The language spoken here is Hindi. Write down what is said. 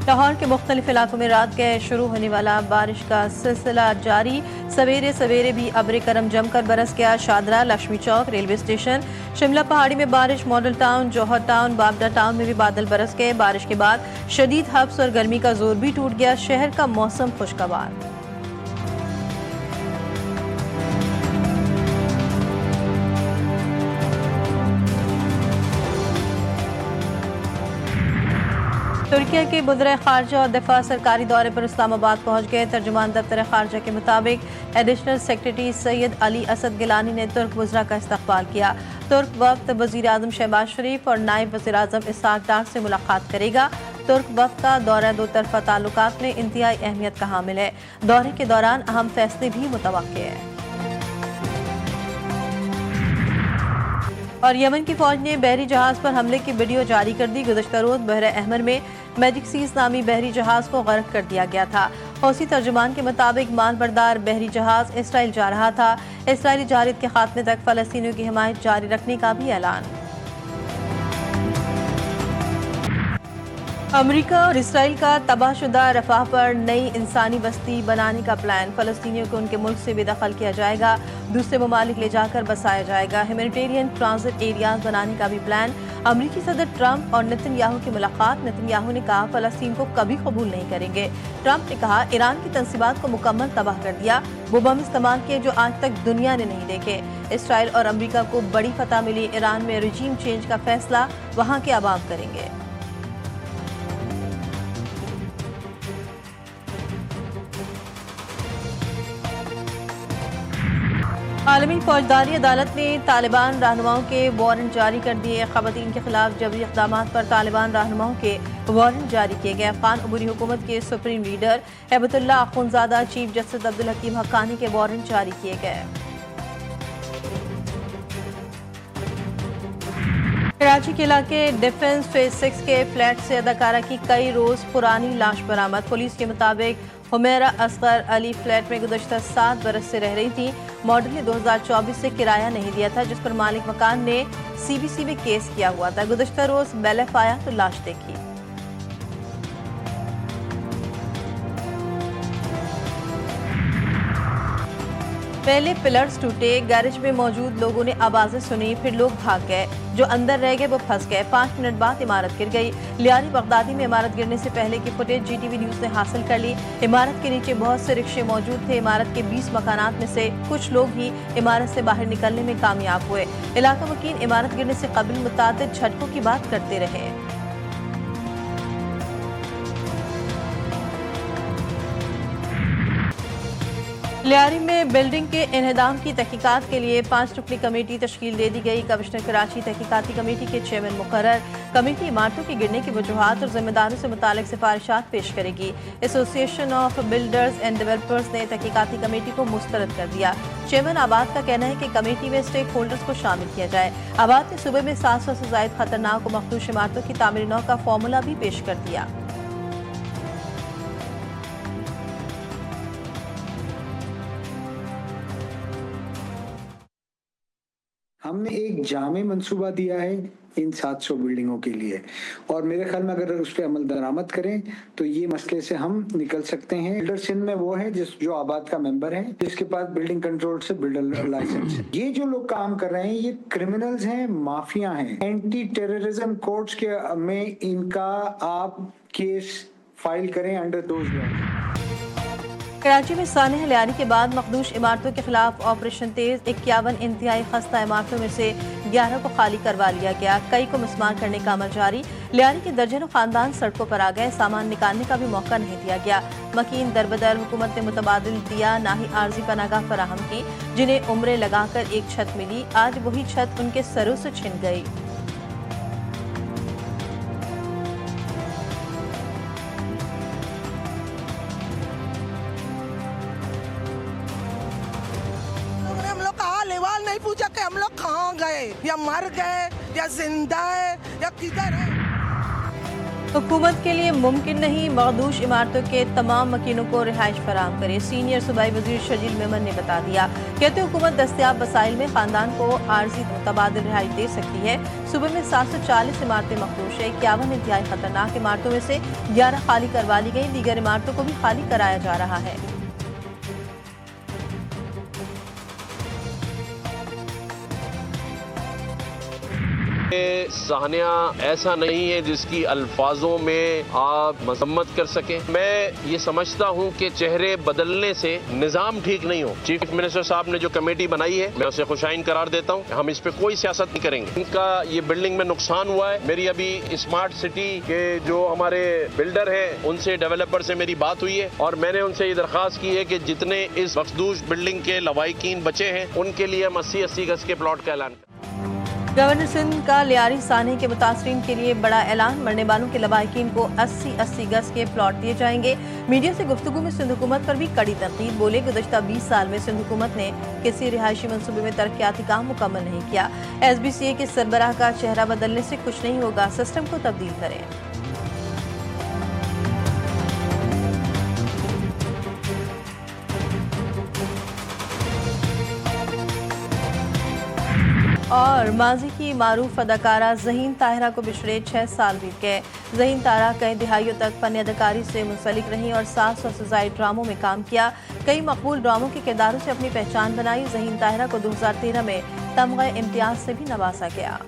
लाहौर के मुख्तलिफ इलाकों में रात के शुरू होने वाला बारिश का सिलसिला जारी। सवेरे सवेरे भी अब्र करम जमकर बरस गया। शादरा, लक्ष्मी चौक, रेलवे स्टेशन, शिमला पहाड़ी में बारिश। मॉडल टाउन, जौहर टाउन, बाबडा टाउन में भी बादल बरस गए। बारिश के बाद शदीद हब्स और गर्मी का जोर भी टूट गया। शहर का मौसम खुशगवार। तुर्किया के वज़ीर खारजा और दिफा सरकारी दौरे पर इस्लामाबाद पहुंच गए। तर्जुमान दफ्तर खारजा के मुताबिक एडिशनल सेक्रेटरी सैयद अली असद गिलानी ने तुर्क वज़रा का इस्तकबाल किया। तुर्क वफ्द वज़ीर आज़म शहबाज शरीफ और नायब वज़ीर आज़म इसहाक डार से मुलाकात करेगा। तुर्क वफ्द का दौरा दो तरफा ताल्लुकात में इंतहाई अहमियत का हामिल है। दौरे के दौरान अहम फैसले भी मुतवक्के हैं। और यमन की फौज ने बहरी जहाज पर हमले की वीडियो जारी कर दी। गुज़श्ता रोज बहर अहमर में मैजिक सीज नामी बहरी जहाज को गर्क कर दिया गया था। हौसी तर्जुमान के मुताबिक मालबरदार बहरी जहाज इसराइल जा रहा था। इसराइली जारियत के खात्मे तक फलस्तीनियों की हिमायत जारी रखने का भी ऐलान। अमेरिका और इसराइल का तबाहशुदा रफाह पर नई इंसानी बस्ती बनाने का प्लान। फलस्तीनियों को उनके मुल्क से बेदखल किया जाएगा, दूसरे ममालिक ले जाकर बसाया जाएगा। ह्यूमैनिटेरियन ट्रांजिट एरियाज बनाने का भी प्लान। अमेरिकी सदर ट्रंप और नेतन्याहू की मुलाकात। नेतन्याहू ने कहा फलस्तीन को कभी कबूल नहीं करेंगे। ट्रंप ने कहा ईरान की तंसीबात को मुकम्मल तबाह कर दिया। वो बम इस्तेमाल किए जो आज तक दुनिया ने नहीं देखे। इसराइल और अमेरिका को बड़ी फतह मिली। ईरान में रिजीम चेंज का फैसला वहाँ के अवाम करेंगे। आलमी फौजदारी अदालत ने तालिबान रहनुमाओं के वारंट जारी कर दिए। ख़वातीन के खिलाफ जबरी इक़दामात पर तालिबान रहनुमाओं के वारंट जारी किए गए। अफ़गान अबूरी हुकूमत के supreme leader Hibatullah Akhundzada, chief justice Abdul Hakim Haqqani के वारंट जारी किए गए। कराची के इलाके डिफेंस फेज 6 के फ्लैट से अदाकारा की कई रोज पुरानी लाश बरामद। पुलिस के मुताबिक हुमैरा असगर अली फ्लैट में गुज़श्ता 7 बरस से रह रही थी। मॉडल ने 2024 से किराया नहीं दिया था, जिस पर मालिक मकान ने CBC में केस किया हुआ था। गुज़श्ता रोज बैलेफ आया तो लाश देखी। पहले पिलर्स टूटे, गैरेज में मौजूद लोगों ने आवाजें सुनी, फिर लोग भाग गए। जो अंदर रह गए वो फंस गए। 5 मिनट बाद इमारत गिर गई। लियारी बगदादी में इमारत गिरने से पहले की फुटेज GTV न्यूज ने हासिल कर ली। इमारत के नीचे बहुत से रिक्शे मौजूद थे। इमारत के 20 मकानात में से कुछ लोग ही इमारत से बाहर निकलने में कामयाब हुए। इलाका वकील इमारत गिरने से कबल मुतादिद झटकों की बात करते रहे। लियारी में बिल्डिंग के इन्हदाम की तहकीकात के लिए 5 रुकनी कमेटी तश्कील दे दी गई। कमिश्नर कराची तहकीकाती कमेटी के चेयरमैन मुकर्रर। कमेटी इमारतों के गिरने की वजूहात और जिम्मेदारों से मुतालिक सिफारिशात पेश करेगी। Association of builders and developers ने तहकीकाती कमेटी को मुस्तरद कर दिया। चेयरमैन आबाद का कहना है कि कमेटी में स्टेक होल्डर्स को शामिल किया जाए। आबाद ने सूबे में 700 से ज़ायद खतरनाक और मखदूश इमारतों की तामीर नौ का फॉर्मूला भी पेश कर दिया। हमने एक जामे मंसूबा दिया है इन 700 बिल्डिंगों के लिए, और मेरे ख्याल में अगर उस पर अमल दरामद करें तो ये मसले से हम निकल सकते हैं। बिल्डर सिंध में वो है जो आबाद का मेंबर है, जिसके पास बिल्डिंग कंट्रोल से बिल्डर लाइसेंस है। ये जो लोग काम कर रहे हैं ये क्रिमिनल्स हैं, माफिया हैं। एंटी टेररिज्म कोर्ट्स के में इनका आप केस फाइल करें अंडर दोज लॉज। कराची में सानह लियारी के बाद मखदूश इमारतों के खिलाफ ऑपरेशन तेज। 51 इंतहाई खस्ता इमारतों में से 11 को खाली करवा लिया गया। कई को मिसमार करने का अमल जारी। लियारी के दर्जनों खानदान सड़कों पर आ गए। सामान निकालने का भी मौका नहीं दिया गया। मकीन दरबदर हुकूमत ने मुतबादिल दिया ना ही आर्जी पनागाह फराहम की, जिन्हें उम्रें लगाकर एक छत मिली, आज वही छत उनके सरों से छिन गई। नहीं पूछा कि हम लोग कहाँ गए, या मर गए, या जिंदा है, या किधर है। हुकूमत के लिए मुमकिन नहीं, मखदूश इमारतों के तमाम मकीनों को रिहाइश फराहम करे। सीनियर सूबाई वजीर शजील मेमन ने बता दिया। कहते हुकूमत दस्तयाब वसाइल में खानदान को आर्जी तबादल रिहाइश दे सकती है। सूबे में 740 इमारतें मखदूश है। 51 इंतहाई खतरनाक इमारतों में से 11 खाली करवा ली गई, दीगर इमारतों को भी खाली कराया जा रहा है। साहनिया ऐसा नहीं है जिसकी अल्फाजों में आप मजम्मत कर सकें। मैं ये समझता हूँ कि चेहरे बदलने से निजाम ठीक नहीं हो। चीफ मिनिस्टर साहब ने जो कमेटी बनाई है, मैं उसे खुशाइन करार देता हूँ। हम इस पे कोई सियासत नहीं करेंगे। इनका ये बिल्डिंग में नुकसान हुआ है। मेरी अभी स्मार्ट सिटी के जो हमारे बिल्डर हैं उनसे, डेवलपर से मेरी बात हुई है और मैंने उनसे ये दरखास्त की है कि जितने इस मखदूश बिल्डिंग के लवाहिकीन बचे हैं उनके लिए हम 80-80 गज के प्लॉट का ऐलान करें। गवर्नर सिंध का लियारी साने के मुतासरीन के लिए बड़ा ऐलान। मरने वालों के लवाहिकीन को 80-80 गज के प्लॉट दिए जाएंगे। मीडिया से गुफ्तगू में सिंध हुकूमत पर भी कड़ी तनकीद। बोले, गुज़श्ता 20 साल में सिंध हुकूमत ने किसी रिहायशी मनसूबे में तरक्याती काम मुकम्मल नहीं किया। SBCA के सरबराह का चेहरा बदलने से कुछ नहीं होगा, सिस्टम को तब्दील करें। और माजी की मारूफ अदाकारा ज़हीन ताहिरा को बिछड़े 6 साल बीत गए। ज़हीन ताहिरा कई दिहाइयों तक फन अदाकारी से मुंसलिक रहीं और 700 से ज़ायद ड्रामों में काम किया। कई मकबूल ड्रामों के किरदारों से अपनी पहचान बनाई। ज़हीन ताहिरा को 2013 में तमग़े इम्तियाज़ से भी नवाजा गया।